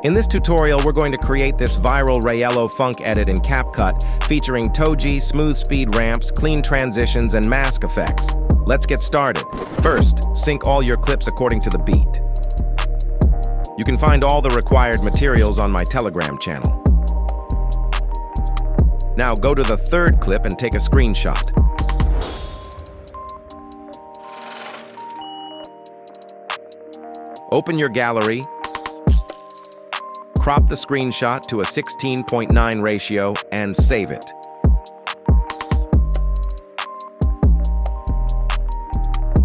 In this tutorial, we're going to create this viral RAYELO funk edit in CapCut featuring Toji, smooth speed ramps, clean transitions, and mask effects. Let's get started. First, sync all your clips according to the beat. You can find all the required materials on my Telegram channel. Now go to the third clip and take a screenshot. Open your gallery, crop the screenshot to a 16:9 ratio, and save it.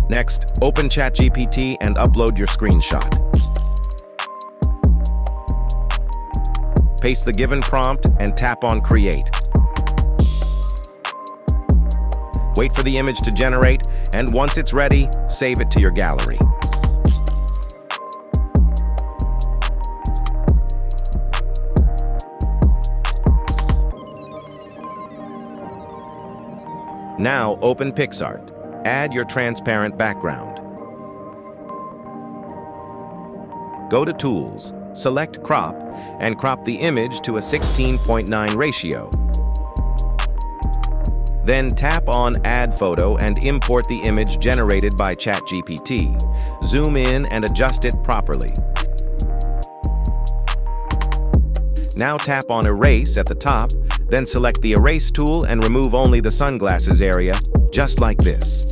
Next, open ChatGPT and upload your screenshot. Paste the given prompt and tap on Create. Wait for the image to generate, and once it's ready, save it to your gallery. Now open PixArt. Add your transparent background. Go to Tools, select Crop, and crop the image to a 16:9 ratio. Then tap on Add Photo and import the image generated by ChatGPT. Zoom in and adjust it properly. Now tap on Erase at the top, then select the Erase tool and remove only the sunglasses area, just like this.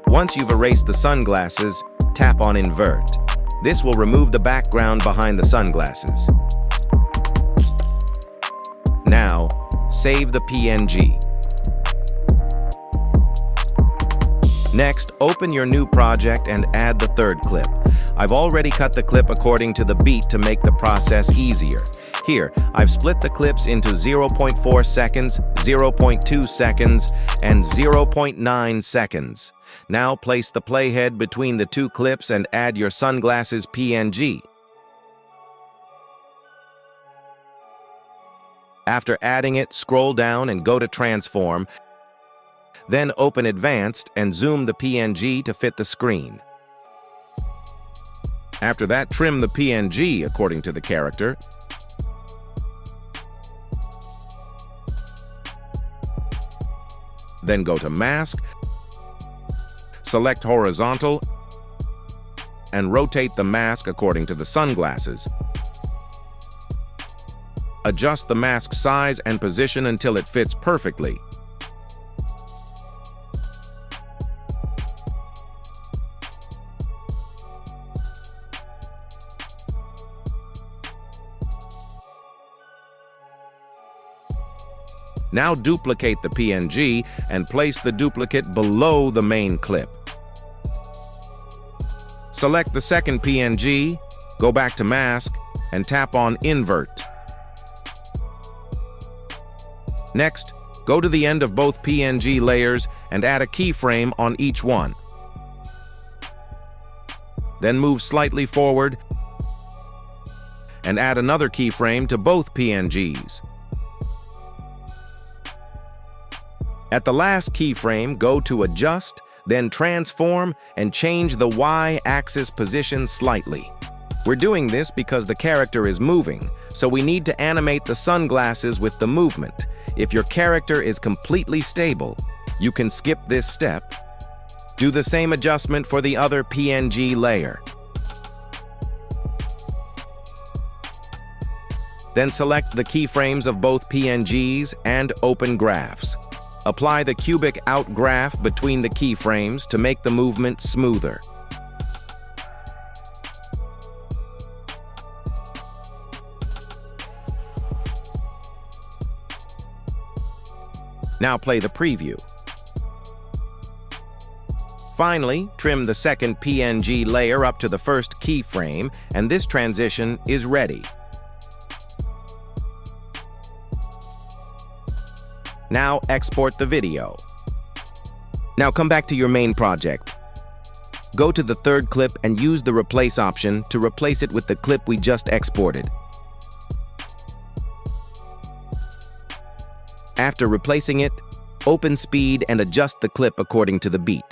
Once you've erased the sunglasses, tap on Invert. This will remove the background behind the sunglasses. Now, save the PNG. Next, open your new project and add the third clip. I've already cut the clip according to the beat to make the process easier. Here, I've split the clips into 0.4 seconds, 0.2 seconds, and 0.9 seconds. Now place the playhead between the two clips and add your sunglasses PNG. After adding it, scroll down and go to Transform. Then open Advanced and zoom the PNG to fit the screen. After that, trim the PNG according to the character. Then go to Mask, select Horizontal, and rotate the mask according to the sunglasses. Adjust the mask size and position until it fits perfectly. Now duplicate the PNG and place the duplicate below the main clip. Select the second PNG, go back to Mask, and tap on Invert. Next, go to the end of both PNG layers and add a keyframe on each one. Then move slightly forward and add another keyframe to both PNGs. At the last keyframe, go to Adjust, then Transform, and change the Y-axis position slightly. We're doing this because the character is moving, so we need to animate the sunglasses with the movement. If your character is completely stable, you can skip this step. Do the same adjustment for the other PNG layer. Then select the keyframes of both PNGs and open graphs. Apply the cubic out graph between the keyframes to make the movement smoother. Now play the preview. Finally, trim the second PNG layer up to the first keyframe, and this transition is ready. Now export the video. Now come back to your main project. Go to the third clip and use the replace option to replace it with the clip we just exported. After replacing it, open speed and adjust the clip according to the beat.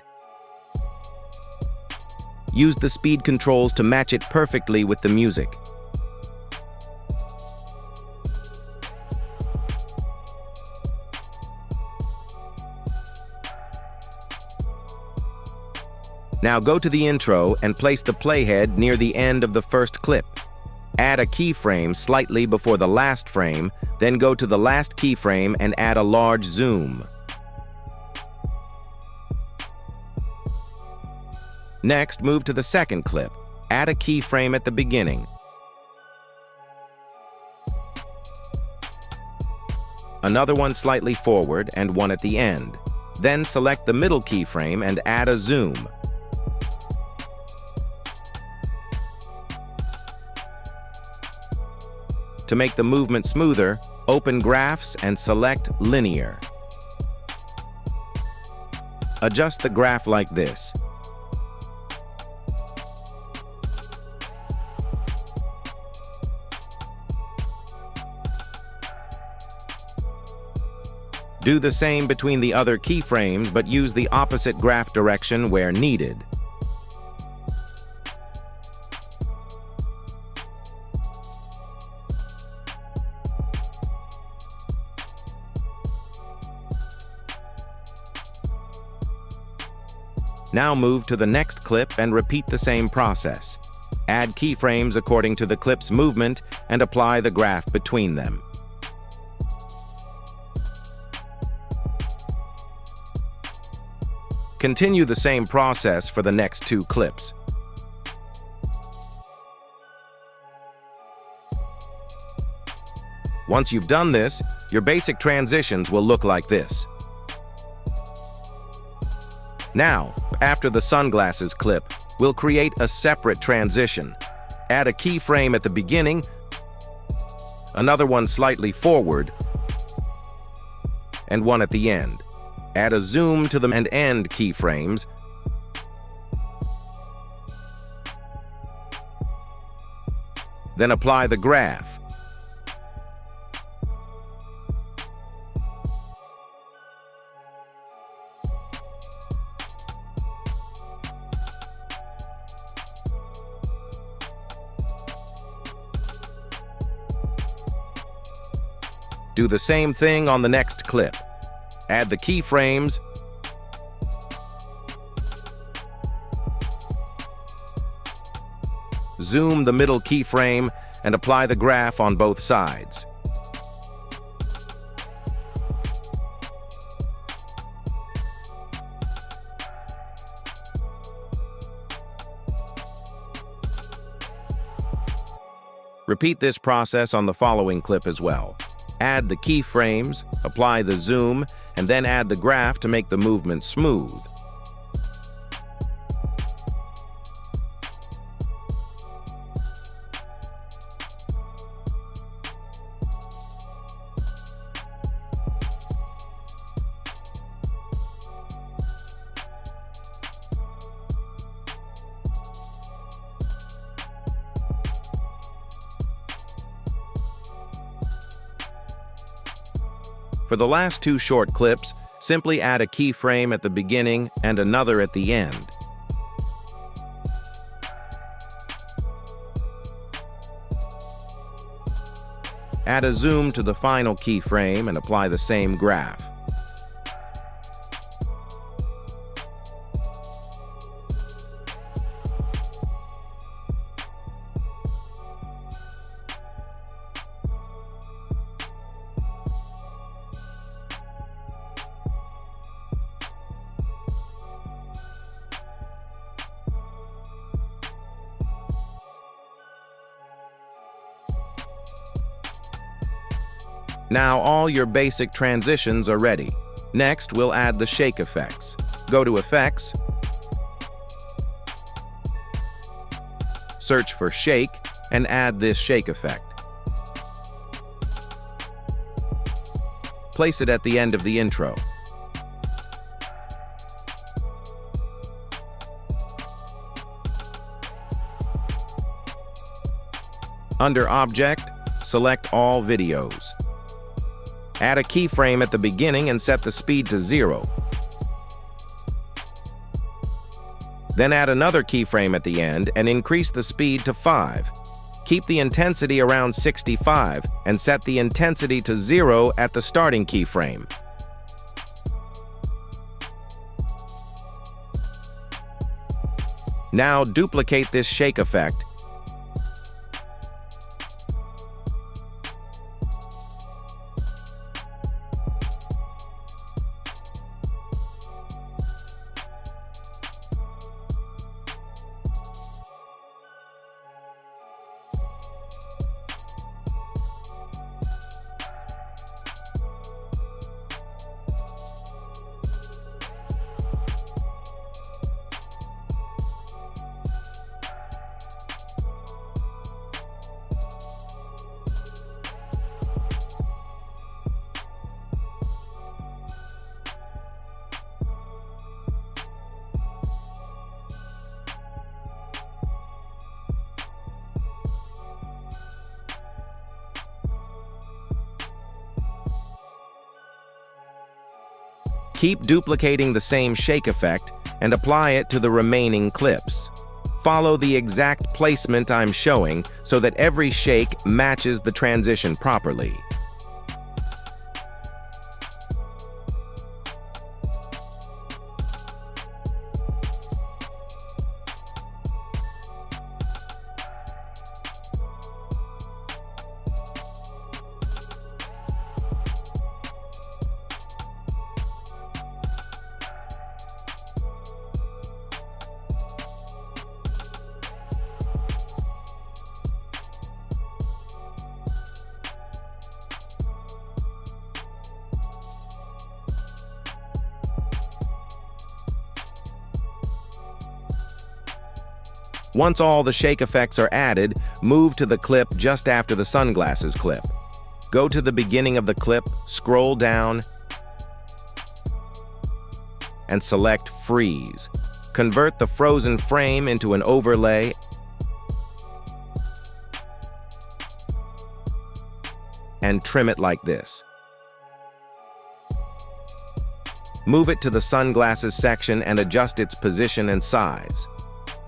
Use the speed controls to match it perfectly with the music. Now go to the intro and place the playhead near the end of the first clip. Add a keyframe slightly before the last frame, then go to the last keyframe and add a large zoom. Next, move to the second clip. Add a keyframe at the beginning. Another one slightly forward and one at the end. Then select the middle keyframe and add a zoom. To make the movement smoother, open Graphs and select Linear. Adjust the graph like this. Do the same between the other keyframes, but use the opposite graph direction where needed. Now move to the next clip and repeat the same process. Add keyframes according to the clip's movement and apply the graph between them. Continue the same process for the next two clips. Once you've done this, your basic transitions will look like this. Now, after the sunglasses clip, we'll create a separate transition. Add a keyframe at the beginning, another one slightly forward, and one at the end. Add a zoom to the and end keyframes, then apply the graph. Do the same thing on the next clip. Add the keyframes, zoom the middle keyframe, and apply the graph on both sides. Repeat this process on the following clip as well. Add the keyframes, apply the zoom, and then add the graph to make the movement smooth. For the last two short clips, simply add a keyframe at the beginning and another at the end. Add a zoom to the final keyframe and apply the same graph. Now all your basic transitions are ready. Next, we'll add the shake effects. Go to Effects, Search for shake and add this shake effect. Place it at the end of the intro. Under Object, select All Videos. Add a keyframe at the beginning and set the speed to 0. Then add another keyframe at the end and increase the speed to 5. Keep the intensity around 65 and set the intensity to 0 at the starting keyframe. Now duplicate this shake effect Keep duplicating the same shake effect and apply it to the remaining clips. Follow the exact placement I'm showing so that every shake matches the transition properly. Once all the shake effects are added, move to the clip just after the sunglasses clip. Go to the beginning of the clip, scroll down, and select Freeze. Convert the frozen frame into an overlay and trim it like this. Move it to the sunglasses section and adjust its position and size.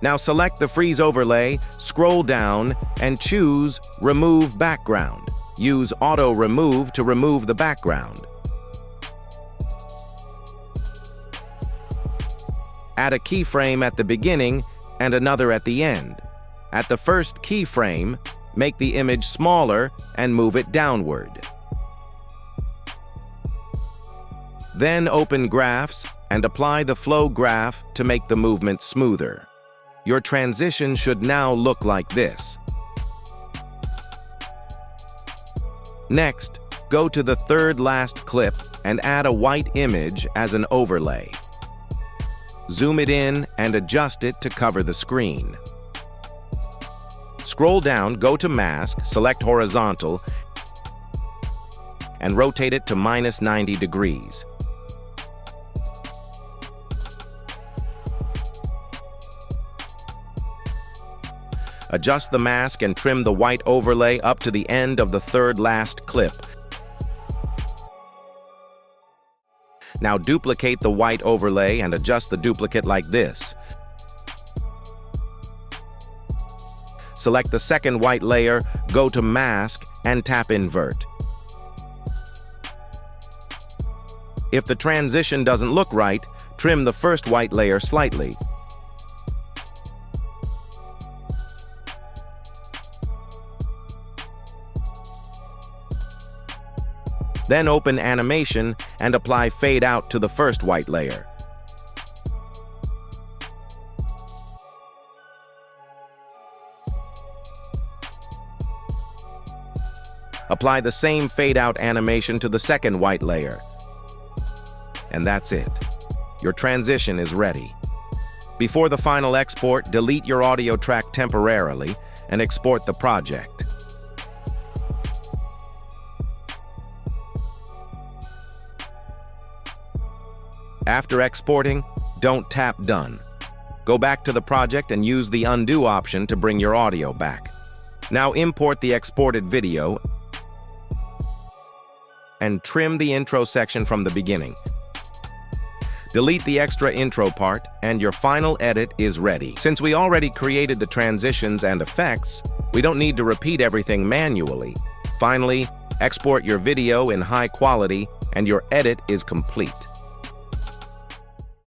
Now select the freeze overlay, scroll down, and choose Remove Background. Use Auto Remove to remove the background. Add a keyframe at the beginning and another at the end. At the first keyframe, make the image smaller and move it downward. Then open Graphs and apply the flow graph to make the movement smoother. Your transition should now look like this. Next, go to the third last clip and add a white image as an overlay. Zoom it in and adjust it to cover the screen. Scroll down, go to Mask, select Horizontal, and rotate it to -90 degrees. Adjust the mask and trim the white overlay up to the end of the third last clip. Now duplicate the white overlay and adjust the duplicate like this. Select the second white layer, go to Mask, and tap Invert. If the transition doesn't look right, trim the first white layer slightly. Then open Animation and apply Fade Out to the first white layer. Apply the same Fade Out animation to the second white layer. And that's it. Your transition is ready. Before the final export, delete your audio track temporarily and export the project. After exporting, don't tap Done. Go back to the project and use the Undo option to bring your audio back. Now import the exported video and trim the intro section from the beginning. Delete the extra intro part, and your final edit is ready. Since we already created the transitions and effects, we don't need to repeat everything manually. Finally, export your video in high quality, and your edit is complete.